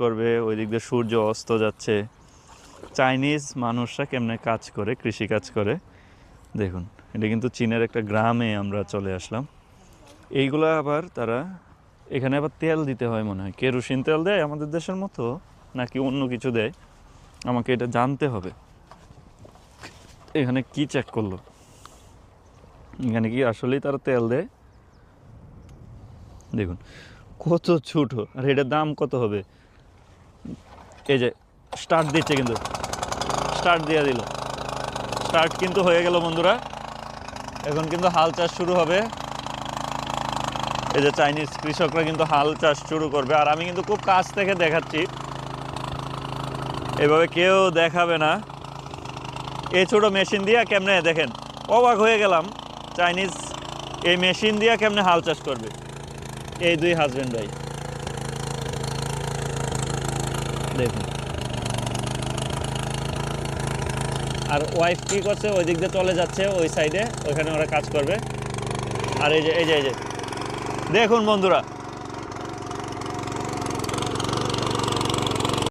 করবে, ওই দিক দিয়ে সূর্য অস্ত যাচ্ছে। চাইনিজ মানুষরা কেমনে কাজ করে, কৃষিকাজ করে দেখুন। এটা কিন্তু চীনের একটা গ্রামে আমরা চলে আসলাম। এইগুলো আবার তারা এখানে আবার তেল দিতে হয় মনে হয়, কেরোসিন তেল দেয় আমাদের দেশের মতো নাকি অন্য কিছু দেয়, আমাকে এটা জানতে হবে। এখানে কি চেক করলো, এখানে কি আসলেই তারা তেল দেয়? দেখুন কত ছোট, আর এটার দাম কত হবে। এই যে স্টার্ট দিচ্ছে, কিন্তু স্টার্ট দিয়ে দিল, স্টার্ট কিন্তু হয়ে গেল বন্ধুরা। এখন কিন্তু হাল চাষ শুরু হবে। এই যে চাইনিজ কৃষকরা কিন্তু হাল চাষ শুরু করবে, আর আমি কিন্তু খুব কাছ থেকে দেখাচ্ছি, এভাবে কেউ দেখাবে না। এই ছোট মেশিন দিয়ে কেমনে দেখেন, অবাক হয়ে গেলাম, চাইনিজ এই মেশিন দিয়ে কেমনে হাল চাষ করবে এই দুই হাজবেন্ড ভাই। দেখুন, আর ওয়াইফ কি করছে, ওই দিক দিয়ে চলে যাচ্ছে ওই সাইডে, ওইখানে ওরা কাজ করবে। আর এই যে দেখুন বন্ধুরা,